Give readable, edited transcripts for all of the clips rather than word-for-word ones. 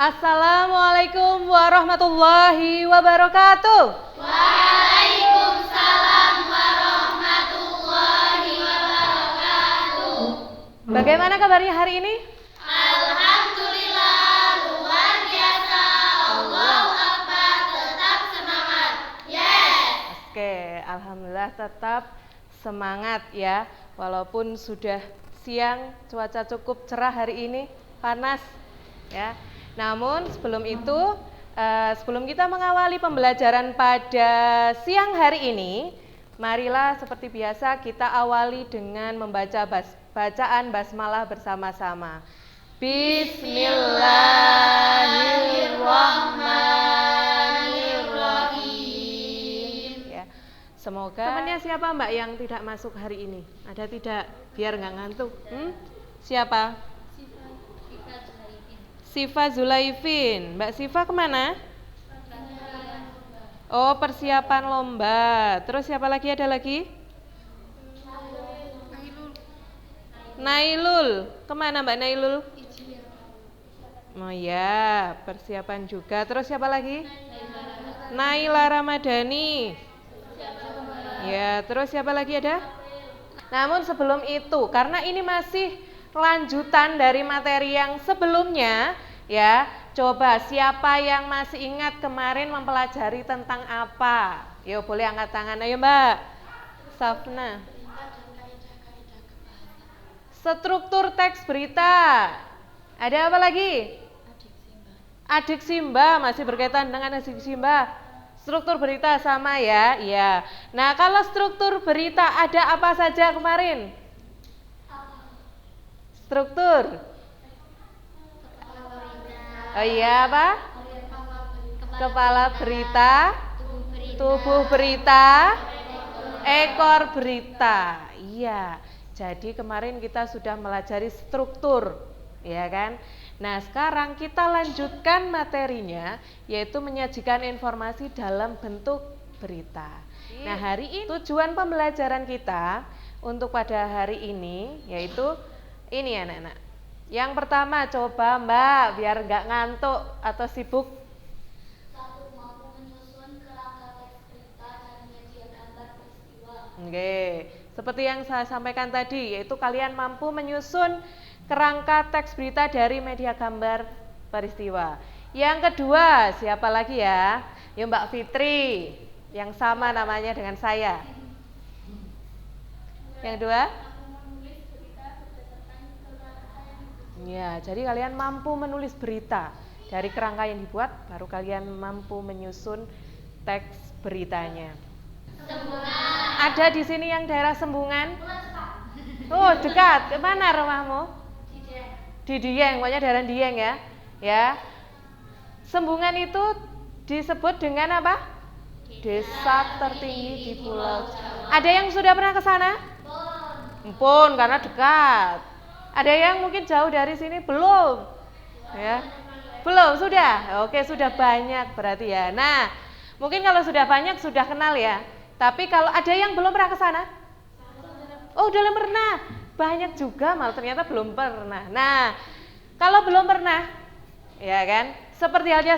Assalamualaikum warahmatullahi wabarakatuh. Waalaikumsalam warahmatullahi wabarakatuh. Bagaimana kabarnya hari ini? Alhamdulillah, luar biasa. Allahu Akbar, tetap semangat. Yes. Oke, alhamdulillah tetap semangat ya. Walaupun sudah siang, cuaca cukup cerah hari ini, panas ya. Namun sebelum itu, sebelum kita mengawali pembelajaran pada siang hari ini, marilah seperti biasa kita awali dengan membaca bacaan basmalah bersama-sama. Bismillahirrahmanirrahim. Ya, semoga temannya siapa Mbak yang tidak masuk hari ini? Ada tidak? Biar nggak ngantuk. Siapa? Sifa Zulaifin. Mbak Sifa kemana? Oh, persiapan lomba. Terus siapa lagi? Ada lagi? Nailul. Kemana Mbak Nailul? Oh ya, persiapan juga. Terus siapa lagi? Naila Ramadhani. Ya, terus siapa lagi ada? Namun sebelum itu, karena ini masih lanjutan dari materi yang sebelumnya, ya, coba siapa yang masih ingat kemarin mempelajari tentang apa? Yuk boleh angkat tangan, ayo Mbak Safna. Struktur teks berita. Ada apa lagi? Adik Simba, masih berkaitan dengan adik Simba. Struktur berita sama ya, iya. Nah kalau struktur berita ada apa saja kemarin? Struktur. Oh iya apa? Kepala berita, tubuh berita, ekor berita. Iya. Jadi kemarin kita sudah melajari struktur, ya kan? Nah, sekarang kita lanjutkan materinya, yaitu menyajikan informasi dalam bentuk berita. Nah, hari ini tujuan pembelajaran kita untuk pada hari ini yaitu ini anak-anak. Yang pertama coba Mbak biar nggak ngantuk atau sibuk. Satu, mampu menyusun kerangka teks berita dan media gambar peristiwa. Oke, seperti yang saya sampaikan tadi, yaitu kalian mampu menyusun kerangka teks berita dari media gambar peristiwa. Yang kedua, siapa lagi ya? Ya Mbak Fitri, yang sama namanya dengan saya. Yang kedua? Ya, jadi kalian mampu menulis berita dari kerangka yang dibuat, baru kalian mampu menyusun teks beritanya. Sembungan. Ada di sini yang daerah Sembungan? Oh, dekat. Mana rumahmu? Di Dieng, pokoknya daerah Dieng ya. Ya. Sembungan itu disebut dengan apa? Desa tertinggi di Pulau Jawa. Ada yang sudah pernah ke sana? Empun, karena dekat. Ada yang mungkin jauh dari sini? Belum. Ya. Belum, sudah. Oke, sudah banyak berarti ya. Nah, mungkin kalau sudah banyak sudah kenal ya. Tapi kalau ada yang belum pernah ke sana? Oh, udah pernah. Banyak juga malah ternyata belum pernah. Nah, kalau belum pernah, ya kan? Seperti halnya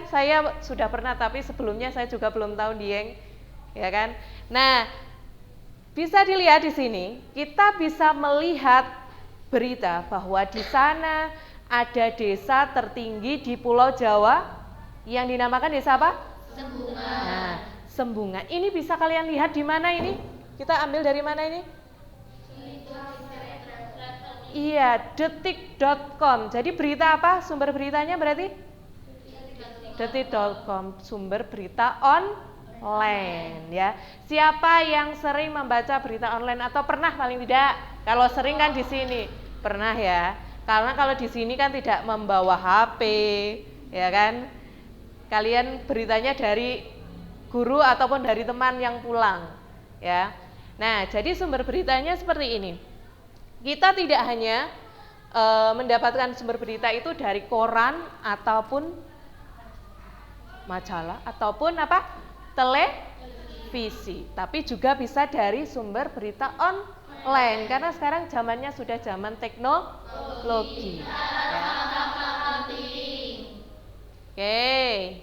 saya sudah pernah tapi sebelumnya saya juga belum tahu Dieng, ya kan? Nah, bisa dilihat di sini, kita bisa melihat berita bahwa di sana ada desa tertinggi di Pulau Jawa yang dinamakan desa apa? Sembungan. Nah, Sembungan. Ini bisa kalian lihat di mana ini? Kita ambil dari mana ini? Iya, detik.com. Jadi berita apa? Sumber beritanya berarti? Detik.com, sumber berita online ya. Siapa yang sering membaca berita online atau pernah paling tidak? Kalau sering kan di sini pernah ya. Karena kalau di sini kan tidak membawa HP, ya kan? Kalian beritanya dari guru ataupun dari teman yang pulang, ya. Nah, jadi sumber beritanya seperti ini. Kita tidak hanya mendapatkan sumber berita itu dari koran ataupun majalah ataupun apa? Televisi, tapi juga bisa dari sumber berita online karena sekarang zamannya sudah zaman teknologi. Ya. Oke.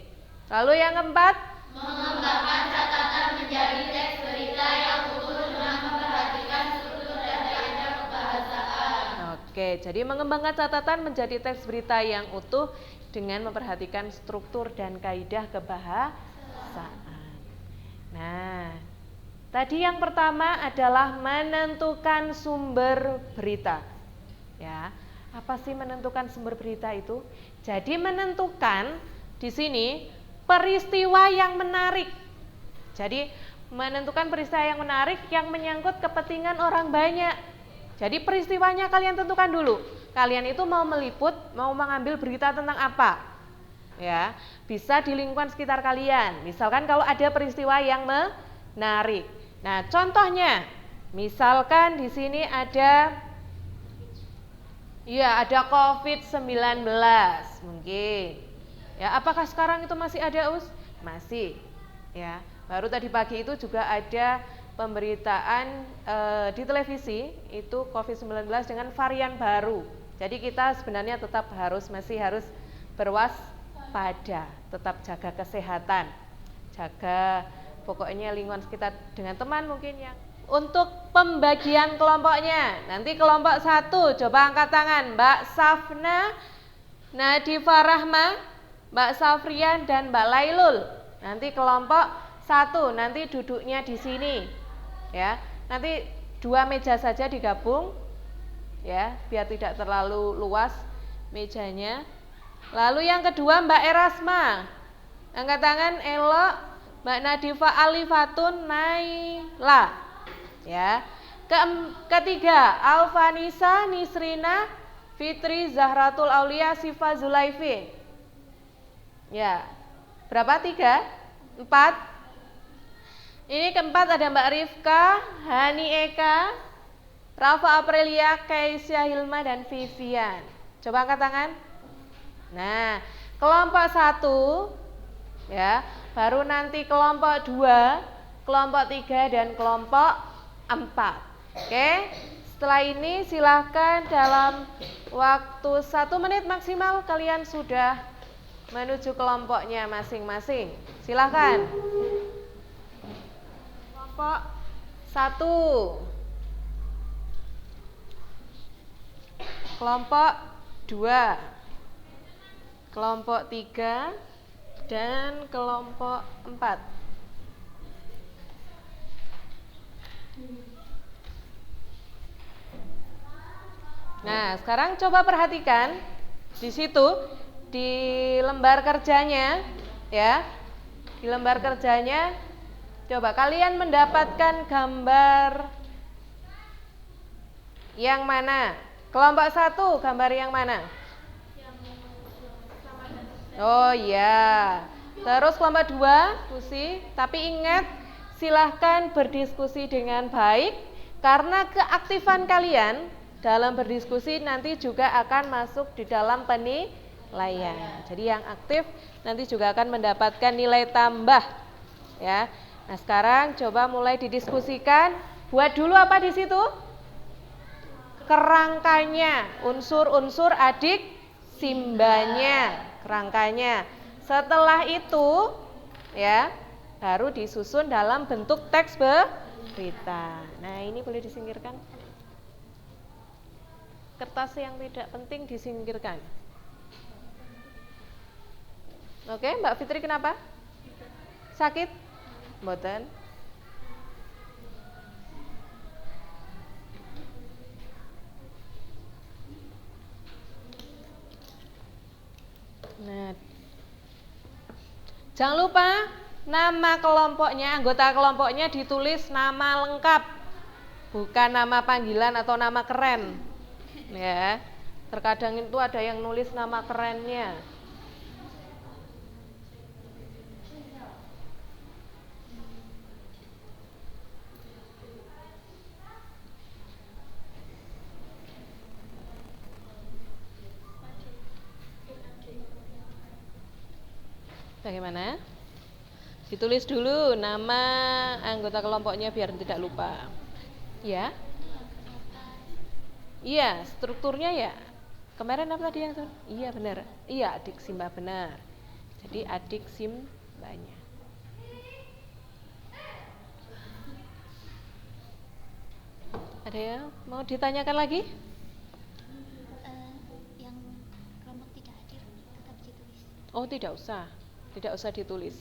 Lalu yang keempat? Mengembangkan catatan menjadi teks berita yang utuh dengan memperhatikan struktur dan kaidah kebahasaan. Oke, jadi mengembangkan catatan menjadi teks berita yang utuh dengan memperhatikan struktur dan kaidah kebahasaan. Nah, tadi yang pertama adalah menentukan sumber berita. Ya, apa sih menentukan sumber berita itu? Jadi menentukan di sini peristiwa yang menarik. Jadi menentukan peristiwa yang menarik yang menyangkut kepentingan orang banyak. Jadi peristiwanya kalian tentukan dulu. Kalian itu mau meliput, mau mengambil berita tentang apa? Ya, bisa di lingkungan sekitar kalian. Misalkan kalau ada peristiwa yang menarik. Nah, contohnya, misalkan di sini ada COVID-19 mungkin. Ya, apakah sekarang itu masih ada, Us? Masih. Ya, baru tadi pagi itu juga ada pemberitaan di televisi itu COVID-19 dengan varian baru. Jadi kita sebenarnya tetap masih harus berwaspada, tetap jaga kesehatan, jaga pokoknya lingkungan sekitar dengan teman mungkin yang. Untuk pembagian kelompoknya, nanti kelompok 1 coba angkat tangan, Mbak Safna, Nadifa Rahma, Mbak Safrian dan Mbak Lailul. Nanti kelompok 1 nanti duduknya di sini, ya. Nanti 2 meja saja digabung, ya, biar tidak terlalu luas mejanya. Lalu yang kedua Mbak Erasma, angkat tangan, Elok, Mbak Nadifa Alifatun Naila. Ya. Ketiga, Alfanisa Nisrina Fitri Zahratul Aulia Sifa Zulaifi. Ya. Berapa? 3? 4? Ini keempat ada Mbak Rifka, Hani Eka, Rafa Aprilia, Keisha Hilma dan Vivian. Coba angkat tangan. Nah, kelompok 1 ya, baru nanti kelompok 2, kelompok 3 dan kelompok 4. Oke, setelah ini silahkan dalam waktu 1 menit maksimal kalian sudah menuju kelompoknya masing-masing. Silahkan. Kelompok 1, kelompok 2, kelompok 3 dan kelompok 4. Nah, sekarang coba perhatikan di situ di lembar kerjanya, ya. Di lembar kerjanya coba kalian mendapatkan gambar yang mana? Kelompok 1 gambar yang mana? Oh iya. Terus kelompok 2, Pusi, tapi ingat silahkan berdiskusi dengan baik karena keaktifan kalian dalam berdiskusi nanti juga akan masuk di dalam penilaian. Jadi yang aktif nanti juga akan mendapatkan nilai tambah, ya. Nah, sekarang coba mulai didiskusikan. Buat dulu apa di situ? Kerangkanya, unsur-unsur adik simbanya, kerangkanya. Setelah itu, ya, baru disusun dalam bentuk teks berita. Nah, ini boleh disingkirkan. Kertas yang tidak penting disingkirkan. Oke, Mbak Fitri kenapa? Sakit? Mboten. Nah, jangan lupa nama kelompoknya, anggota kelompoknya ditulis nama lengkap, bukan nama panggilan atau nama keren. Ya, terkadang itu ada yang nulis nama kerennya. Bagaimana? Ditulis dulu nama anggota kelompoknya biar tidak lupa. Ya. Iya, strukturnya ya. Kemarin apa tadi yang itu? Iya benar. Iya, adik Simba benar. Jadi adik Simbanya. Ada ya mau ditanyakan lagi? Yang kelompok tidak hadir tetap ditulis. Oh, tidak usah ditulis.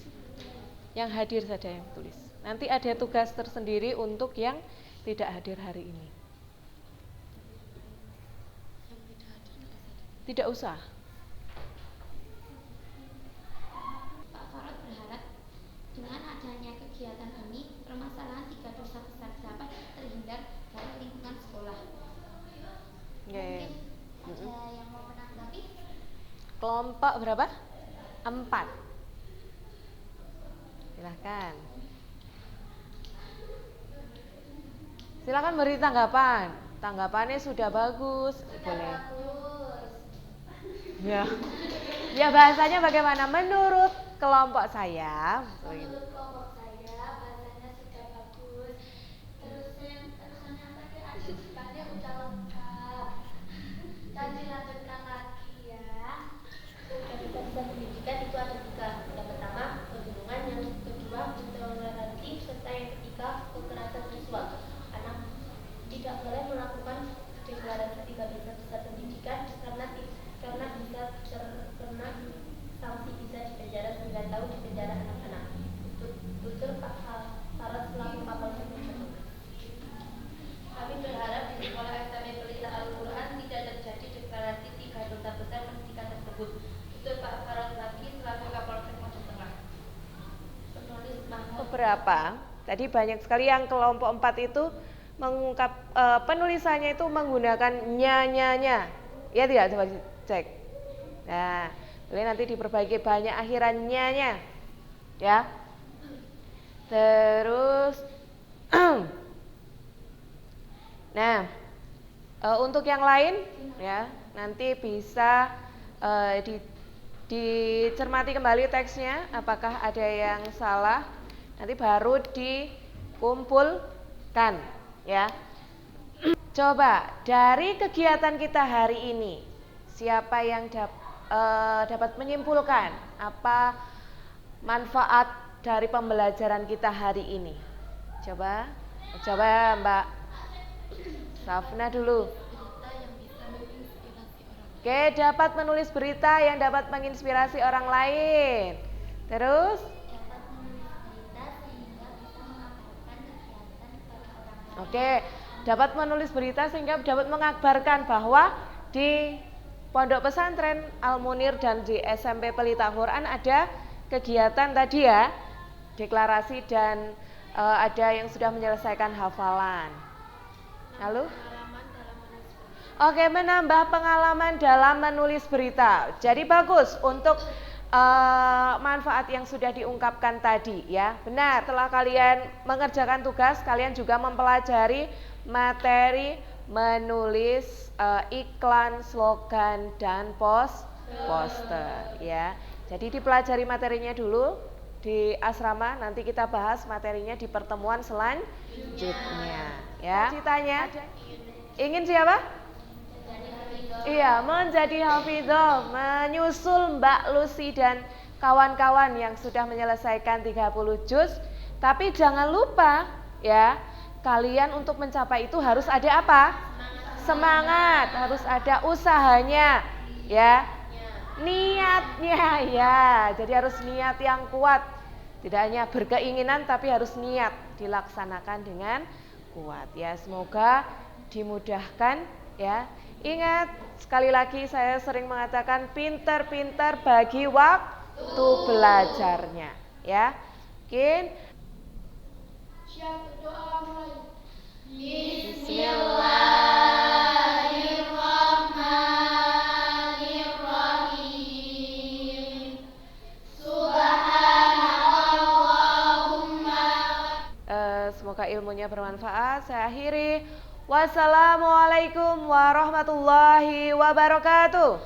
Yang hadir saja yang tulis. Nanti ada tugas tersendiri untuk yang tidak hadir hari ini. Tidak usah. Pak Farod berharap dengan adanya kegiatan ini, permasalahan 3 dosa besar dapat terhindar dari lingkungan sekolah. Yeah. Mungkin ada yang mau menanggapi? Kelompok berapa? 4. Silakan. Silakan beri tanggapan. Tanggapannya sudah bagus. Boleh. Ya. Ya, bahasanya bagaimana? Menurut kelompok saya. Menurut kelompok saya bahasanya sudah bagus. Terusannya tadi adegannya udah lengkap. Dan dilanjutkan lagi ya. Kegiatan pendidikan itu ada 3. Yang pertama perlindungan, yang kedua intoleransi, serta yang ketiga kekerasan seksual. Anak tidak boleh melakukan deklarasi 3 dosa besar pendidikan karena bisa terkena sanksi, bisa dipenjara 9 tahun, dipenjara anak-anak. Tutur Pak Farod selaku Kapolsek Mojokerto. Kami berharap di sekolah SMP Pelita Al-Quran tidak terjadi deklarasi 3 dosa besar pendidikan tersebut. Tutur Pak Farod lagi selaku Kapolsek Mojokerto. Penulis Beberapa. Tadi banyak sekali yang kelompok 4 itu mengungkap penulisannya itu menggunakan nya. Ya tidak, coba cek. Nah, boleh nanti diperbaiki banyak akhirannya ya. Terus nah, untuk yang lain ya, nanti bisa dicermati kembali teksnya apakah ada yang salah, nanti baru dikumpulkan ya. Coba dari kegiatan kita hari ini, siapa yang dapat menyimpulkan apa manfaat dari pembelajaran kita hari ini? Coba Mbak Safna dulu. Oke, dapat menulis berita yang dapat menginspirasi orang lain. Terus? dapat menulis berita sehingga bisa mengabarkan kegiatan pada orang lain. Oke, dapat menulis berita sehingga dapat mengabarkan bahwa di Pondok Pesantren Al-Munir dan di SMP Pelita Quran ada kegiatan tadi ya, deklarasi dan ada yang sudah menyelesaikan hafalan. Lalu? Oke, menambah pengalaman dalam menulis berita. Jadi bagus untuk manfaat yang sudah diungkapkan tadi ya. Benar, setelah kalian mengerjakan tugas, kalian juga mempelajari materi menulis iklan, slogan, dan poster ya. Jadi dipelajari materinya dulu di asrama, nanti kita bahas materinya di pertemuan selanjutnya ya. Citanya ingin siapa? Iya, menjadi hafidhah, menyusul Mbak Lucy dan kawan-kawan yang sudah menyelesaikan 30 juz. Tapi jangan lupa ya, kalian untuk mencapai itu harus ada apa? Semangat, harus ada usahanya ya. Niatnya ya, jadi harus niat yang kuat. Tidak hanya berkeinginan tapi harus niat dilaksanakan dengan kuat ya. Semoga dimudahkan ya. Ingat, sekali lagi saya sering mengatakan pintar-pintar bagi waktu belajarnya ya. Mungkin Siap berdoa mulai. Bismillahirrahmanirrahim. Subhanallahumma. Semoga ilmunya bermanfaat. Saya akhiri. Wassalamualaikum warahmatullahi wabarakatuh.